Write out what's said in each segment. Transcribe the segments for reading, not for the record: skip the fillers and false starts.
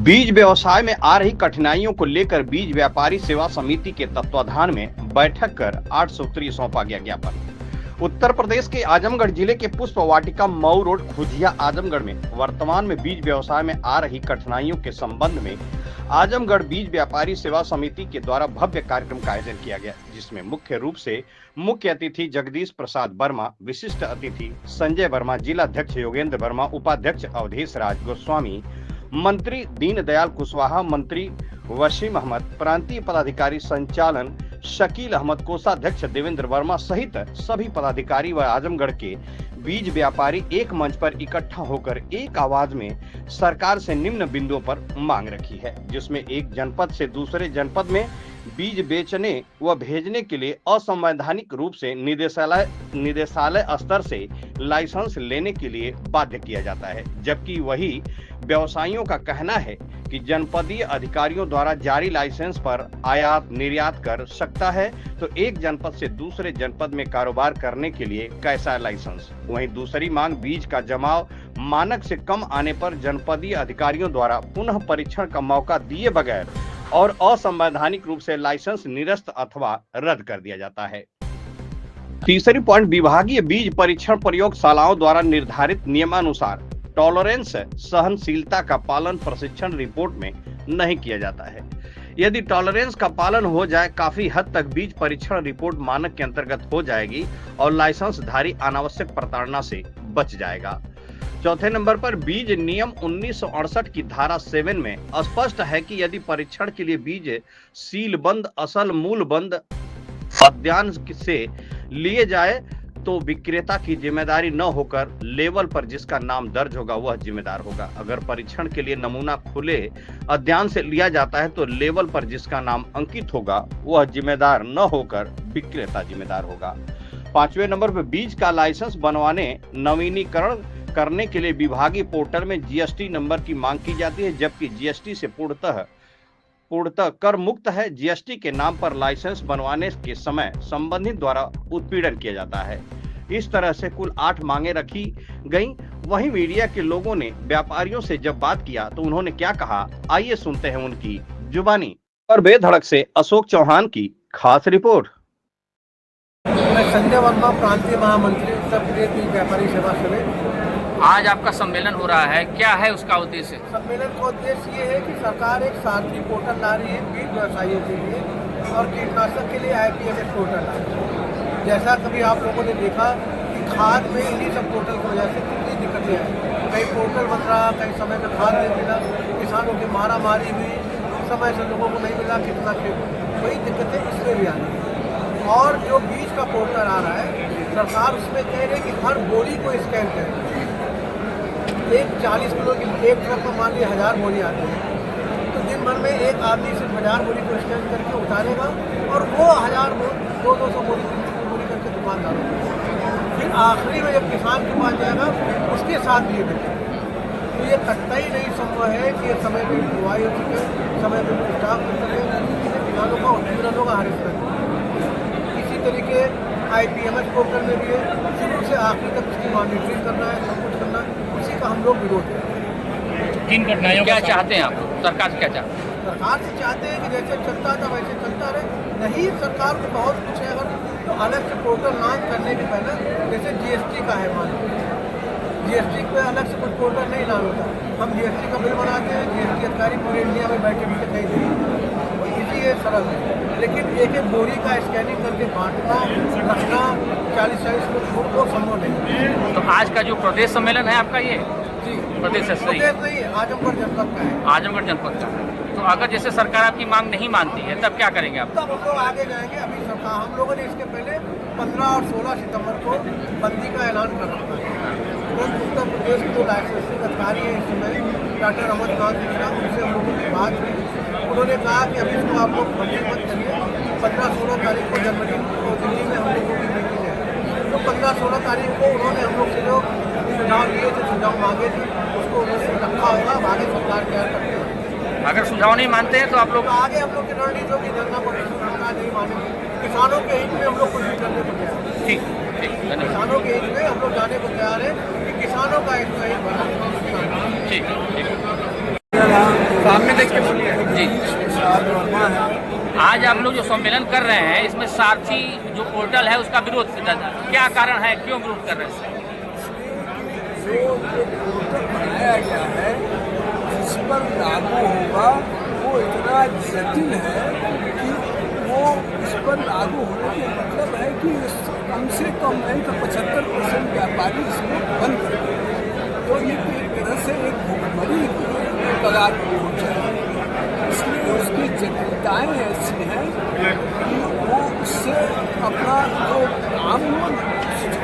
बीज व्यवसाय में आ रही कठिनाइयों को लेकर बीज व्यापारी सेवा समिति के तत्वाधान में बैठक कर 8 सूत्रीय सौंपा गया ज्ञापन। उत्तर प्रदेश के आजमगढ़ जिले के पुष्प वाटिका मऊ रोड खुजिया आजमगढ़ में वर्तमान में बीज व्यवसाय में आ रही कठिनाइयों के संबंध में आजमगढ़ बीज व्यापारी सेवा समिति के द्वारा भव्य कार्यक्रम का आयोजन किया गया, जिसमें मुख्य रूप से मुख्य अतिथि जगदीश प्रसाद वर्मा, विशिष्ट अतिथि संजय वर्मा, जिला अध्यक्ष योगेंद्र वर्मा, उपाध्यक्ष अवधेश राज गोस्वामी, मंत्री दीनदयाल कुशवाहा, मंत्री वसीम अहमद, प्रांतीय पदाधिकारी संचालन शकील अहमद, कोषाध्यक्ष देवेंद्र वर्मा सहित सभी पदाधिकारी व आजमगढ़ के बीज व्यापारी एक मंच पर इकट्ठा होकर एक आवाज में सरकार से निम्न बिंदुओं पर मांग रखी है, जिसमें एक जनपद से दूसरे जनपद में बीज बेचने व भेजने के लिए असंवैधानिक रूप से निदेशालय स्तर से लाइसेंस लेने के लिए बाध्य किया जाता है, जबकि वही व्यवसायियों का कहना है कि जनपदीय अधिकारियों द्वारा जारी लाइसेंस पर आयात निर्यात कर सकता है, तो एक जनपद से दूसरे जनपद में कारोबार करने के लिए कैसा लाइसेंस। वहीं दूसरी मांग बीज का जमाव मानक से कम आने पर जनपदीय अधिकारियों द्वारा पुनः परीक्षण का मौका दिए बगैर और असंवैधानिक रूप से लाइसेंस निरस्त अथवा रद्द कर दिया जाता है। तीसरी पॉइंट, विभागीय बीज परीक्षण प्रयोगशालाओं द्वारा निर्धारित नियमानुसार टॉलरेंस सहनशीलता का पालन प्रशिक्षण रिपोर्ट में नहीं किया जाता है। यदि टॉलरेंस का पालन हो जाए, काफी हद तक बीज परीक्षण रिपोर्ट मानक के अंतर्गत हो जाएगी और लाइसेंस धारी अनावश्यक प्रताड़ना से बच जाएगा। चौथे नंबर पर बीज नियम 1968 की धारा 7 में स्पष्ट है कि यदि परीक्षण के लिए बीज सीलबंद असल मूलबंद उद्यान से लिए जाए तो विक्रेता की जिम्मेदारी न होकर लेवल पर जिसका नाम दर्ज होगा वह जिम्मेदार होगा। अगर परीक्षण के लिए नमूना खुले उद्यान से लिया जाता है तो लेवल पर जिसका नाम अंकित होगा वह जिम्मेदार न होकर विक्रेता जिम्मेदार होगा। पांचवें नंबर पर बीज का लाइसेंस बनवाने नवीनीकरण करने के लिए विभागीय पोर्टल में जीएसटी नंबर की मांग की जाती है, जबकि जीएसटी से पूर्णतः कर मुक्त है। जीएसटी के नाम पर लाइसेंस बनवाने के समय संबंधित द्वारा उत्पीड़न किया जाता है। इस तरह से कुल 8 मांगे रखी गई। वहीं मीडिया के लोगों ने व्यापारियों से जब बात किया तो उन्होंने क्या कहा, आइए सुनते हैं उनकी जुबानी। और बेधड़क से अशोक चौहान की खास रिपोर्ट। मैं संजय वर्मा, प्रांतीय महामंत्री उत्तर प्रदेश बीज व्यापारी सेवा समिति। आज आपका सम्मेलन हो रहा है, क्या है उसका उद्देश्य? सम्मेलन का उद्देश्य ये है कि सरकार एक सारथी पोर्टल ला रही है बीज व्यवसायियों के लिए और कीटनाशक के लिए IPMS पोर्टल ला रही है। जैसा कभी आप लोगों ने देखा कि खाद में इन्हीं सब पोर्टल की वजह से कितनी दिक्कतें हैं। कई पोर्टल बन रहा, कई समय में खाद नहीं मिला, किसानों की मारा मारी हुई, समय से लोगों को नहीं मिला कितना खेत, वही दिक्कतें इसमें भी आनी है। और जो बीज का पोर्टल आ रहा है, सरकार उसमें कह रही है कि हर बोरी को स्कैन करें। एक 40 किलो की एक ट्रक में मान लीजिए 1000 बोरी आती है, तो दिन भर में एक आदमी सिर्फ 1000 बोरी को स्कैन करके उतारेगा और वो 1000 बोरी 200 बोरी 300 बोरी करके दुकानदारों को, फिर आखिरी में जब किसान के पास जाएगा उसके साथ भी ये बेचेगा। तो ये कतई नहीं संभव है कि ये समय पर बुआई हो सके, समय पर स्टाफ मिल सके, इससे किसानों का उत्पीड़नों का हरित। इसी तरीके IPMS पोर्टल में भी है, शुरू से आखिरी तक उसकी मॉनिटरिंग करना है, सब कुछ करना है, उसी का हम लोग विरोध करते हैं। किन घटनाओं क्या चाहते हैं आप? सरकार से क्या चाहते हैं? सरकार से चाहते हैं कि जैसे चलता था वैसे चलता रहे। नहीं, सरकार को बहुत कुछ है, अगर तो अलग से पोर्टल लॉन्च करने के पहले जैसे GST का है, मान लीजिए GST पे अलग से कुछ पोर्टल नहीं लॉन्च होता। हम GST का बिल बनाते हैं, GST अधिकारी पूरे इंडिया में बैठे भी नहीं देंगे, इसी ये सरल है। लेकिन एक एक बोरी का स्कैनिंग करके बांटना रखना 40-40 किलो वो संभव नहीं। तो आज का जो प्रदेश सम्मेलन है आपका, ये जी प्रदेश है, सही नहीं, आजमगढ़ जनपद का है। आजमगढ़ जनपद का। तो अगर जैसे सरकार आपकी मांग नहीं मानती है तब क्या करेंगे आप? तब हम लोग आगे जाएंगे। अभी सरकार, हम लोगों ने इसके पहले 15 और 16 सितंबर को बंदी का ऐलान कर रखा है। तुरंत उत्तर प्रदेश के जो लाइसेंसिंग अधिकारी है इस समय डॉक्टर रमनकांत मिश्रा, उनसे हम लोगों की बात हुई। उन्होंने कहा कि अभी इसको आप लोग बंदी मत करिए। 15-16 तारीख को जनवरी को दिल्ली में हम लोगों की मीटिंग है, तो 15-16 तारीख को उन्होंने हम लोग से जो सुझाव लिए थे, सुझाव मांगे थे, उसको उन्होंने रखा होगा। आगे सरकार क्या करते हैं, अगर सुझाव नहीं मानते हैं तो आप लोग आगे हम लोग की रणनीति होगी, धरना प्रदर्शन, सरकार नहीं मानेगी। किसानों के हित में हम लोग कुछ भी करने को तैयार हैं। ठीक ठीक, धन्यवाद। किसानों के हित में हम लोग जाने को तैयार है कि किसानों का हित नहीं बना। ठीक ठीक। आज आप लोग जो सम्मेलन कर रहे हैं इसमें सारथी जो पोर्टल है उसका विरोध क्या कारण है, क्यों विरोध कर रहे हैं? जो पोर्टल बनाया गया है जिस पर लागू होगा वो इतना जटिल है कि वो इस पर लागू होने का मतलब है कि कम से कम नहीं तो 75% व्यापारी इसको बंद कर देंगे। तो ये एक तरह से एक भुखमरी के कगार पर पहुँच जाएगी। इसलिए उसकी जटिलताएँ ऐसी हैं कि वो उससे अपना जो काम वो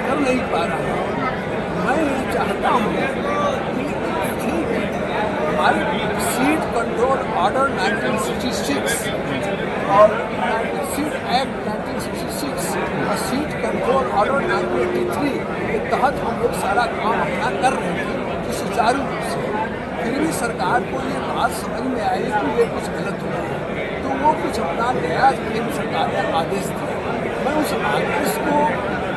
कर नहीं पा रहा है। मैं ये चाहता हूँ कि ठीक है, हमारे सीट कंट्रोल ऑर्डर 1966 और सीट एक्ट 1966 और सीट कंट्रोल ऑर्डर 1983 के तहत हम लोग सारा काम अपना कर रहे हैं कि सुचारू रूप से। फिर भी सरकार को ये बात समझ में आई कि ये कुछ गलत हो रहा है, तो वो कुछ अपना नया केंद्र सरकार ने आदेश दिया। मैं उस आदेश को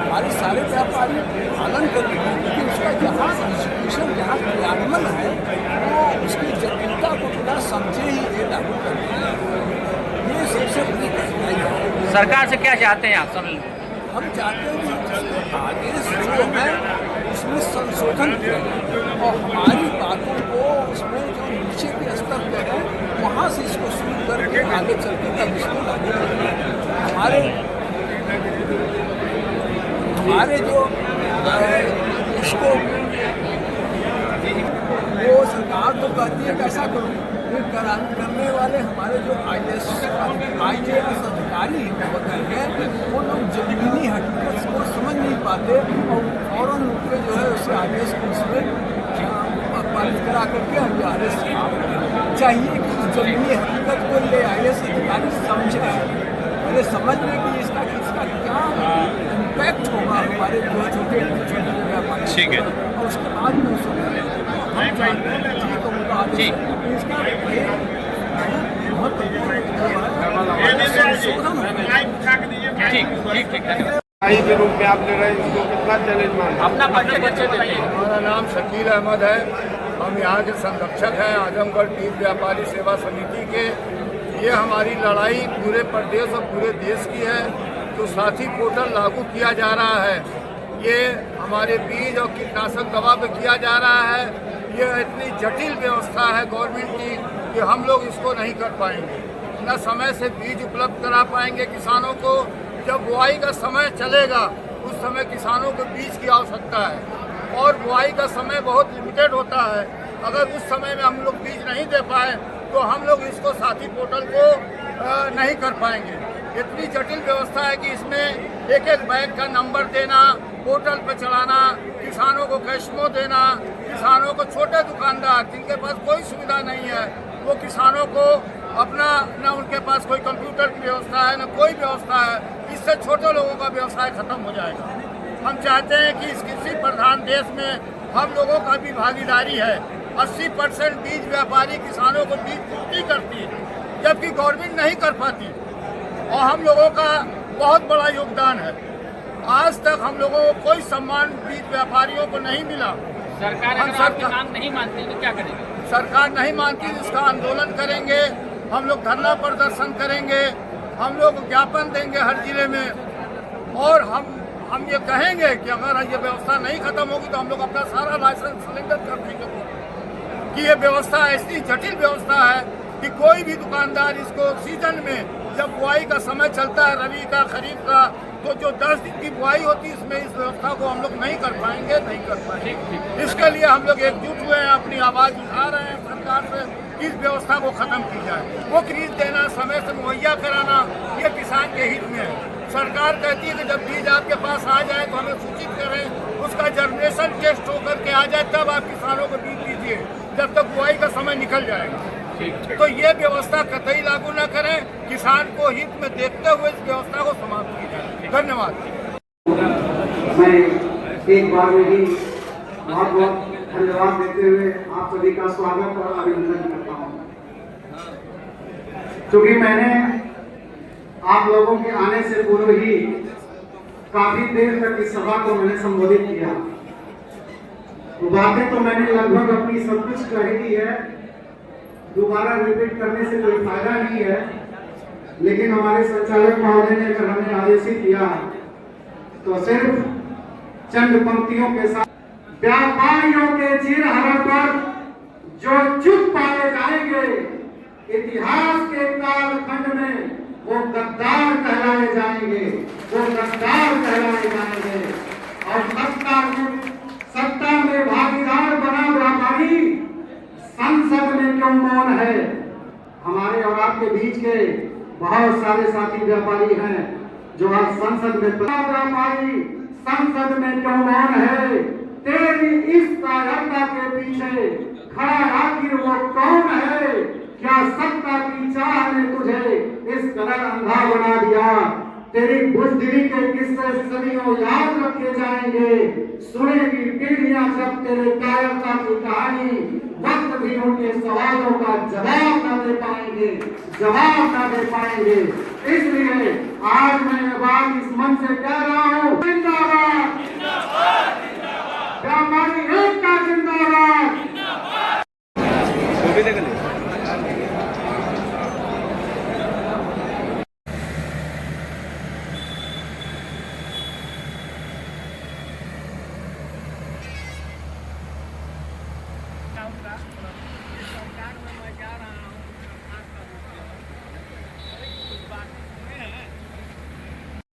हमारे सारे व्यापारी पालन कर रहे हैं, लेकिन उसका जहाँ एग्जीक्यूशन जहाँ क्रियान्वयन है वो उसकी जटिलता को बिना समझे ही ये लागू कर रहे हैं। ये सबसे बड़ी कठिनाई है। सरकार से क्या चाहते हैं आप? हम चाहते हैं कि जिसके आदेश जो है उसमें संशोधन किया जाए और हमारी बातों को उसमें जो नीचे के स्तर पर है वहाँ से इसको शुरू करके आगे चल के तब इसको लागू करें। हमारे जो इसको वो सरकार तो कहती है कैसा करूँ, करने वाले हमारे जो IAS अधिकारी होते हैं वो लोग जमीनी हकीकत को समझ नहीं पाते और फौरन रूप से जो है उससे IAS को उसमें पारित करा करके हम आदेश चाहिए कि जमीनी हकीकत को ले IAS अधिकारी समझे, पहले समझ लें कि इसका क्या इम्पैक्ट होगा हमारे जो छोटे व्यापारी। ठीक है, और उसके बाद में के रूप में आप ले रहे हैं, इसको कितना चैलेंज मानते? अपना परिचय देते। हमारा नाम शकील अहमद है, हम यहाँ के संरक्षक हैं आजमगढ़ तीर्थ व्यापारी सेवा समिति के। ये हमारी लड़ाई पूरे प्रदेश और पूरे देश की है। जो साथी पोर्टल लागू किया जा रहा है ये हमारे बीज और कीटनाशक दवा पे किया जा रहा है। ये इतनी जटिल व्यवस्था है गवर्नमेंट की कि हम लोग इसको नहीं कर पाएंगे, न समय से बीज उपलब्ध करा पाएंगे किसानों को। जब बुआई का समय चलेगा उस समय किसानों को बीज की आवश्यकता है और बुआई का समय बहुत लिमिटेड होता है। अगर उस समय में हम लोग बीज नहीं दे पाए तो हम लोग इसको साथी पोर्टल को नहीं कर पाएंगे। इतनी जटिल व्यवस्था है कि इसमें एक एक बैग का नंबर देना, पोर्टल पर चलाना, किसानों को कैशमो देना, किसानों को छोटे दुकानदार जिनके पास कोई सुविधा नहीं है वो किसानों को अपना न उनके पास कोई कंप्यूटर की व्यवस्था है न कोई व्यवस्था है, इससे छोटे लोगों का व्यवसाय खत्म हो जाएगा। हम चाहते हैं कि इस कृषि प्रधान देश में हम लोगों का भी भागीदारी है। 80% बीज व्यापारी किसानों को बीज पूर्ति करती है जबकि गवर्नमेंट नहीं कर पाती और हम लोगों का बहुत बड़ा योगदान है। आज तक हम लोगों को कोई सम्मान बीज व्यापारियों को नहीं मिला। सरकार अगर आपकी मांग नहीं मानती तो क्या करेंगे? सरकार नहीं मानती इसका आंदोलन करेंगे, हम लोग धरना प्रदर्शन करेंगे, हम लोग ज्ञापन देंगे हर जिले में और हम ये कहेंगे कि अगर ये व्यवस्था नहीं खत्म होगी तो हम लोग अपना सारा लाइसेंस सरेंडर कर देंगे कि ये व्यवस्था ऐसी जटिल व्यवस्था है कि कोई भी दुकानदार इसको सीजन में जब बुआई का समय चलता है रबी का खरीफ का तो जो 10 दिन की बुआई होती है इसमें इस व्यवस्था को हम लोग नहीं कर पाएंगे। इसके लिए हम लोग एकजुट हुए हैं, अपनी आवाज़ उठा रहे हैं सरकार से कि इस व्यवस्था को ख़त्म की जाए। वो बीज देना समय से मुहैया कराना ये किसान के हित में है। सरकार कहती है कि जब बीज आपके पास आ जाए तो हमें सूचित करें, उसका जर्मिनेशन टेस्ट होकर के आ जाए तब आप किसानों को बीज दीजिए, जब तक बुआई का समय निकल जाएगा। तो ये व्यवस्था कतई लागू न करें, किसान को हित में देखते हुए इस व्यवस्था को समाप्त की जाए। धन्यवाद। मैं एक बार में ही बहुत बहुत धन्यवाद देते हुए आप सभी का स्वागत और अभिनंदन करता हूँ। क्योंकि मैंने आप लोगों के आने से पूर्व ही काफी देर तक इस सभा को मैंने संबोधित किया। बातें तो मैंने लगभग अपनी सब कुछ कह दी है, दोबारा रिपीट करने से कोई फायदा नहीं है। लेकिन हमारे संचालक महोदय ने अगर हमें आदेशित किया तो सिर्फ चंद पंक्तियों के साथ व्यापारियों के चीरहरण पर जो चुप पाए जाएंगे, इतिहास के कालखंड में वो गद्दार कहलाए जाएंगे, वो गद्दार कहलाए जाएंगे। और सत्ता में भागीदार बना व्यापारी संसद में क्यों मौन है? हमारे और आपके बीच के बहुत सारे साथी व्यापारी हैं जो आज संसद में व्यापारी संसद में क्यों मौन है? तेरी इस कायरता के पीछे खड़ा आखिर वो कौन है? क्या सत्ता की चाह ने तुझे इस कदर अंधा बना दिया? तेरी बुजदिली के किस्से सदियों याद रखे जाएंगे। सुनेगी पीढ़ियां जब तेरे कायरता की कहानी, वक्त भी उनके सवालों का जवाब न दे पाएंगे, जवाब न दे पाएंगे। इसलिए आज मैं ये बात इस मन से कह रहा हूँ, जिंदाबाद, व्यापारी एकता जिंदाबाद।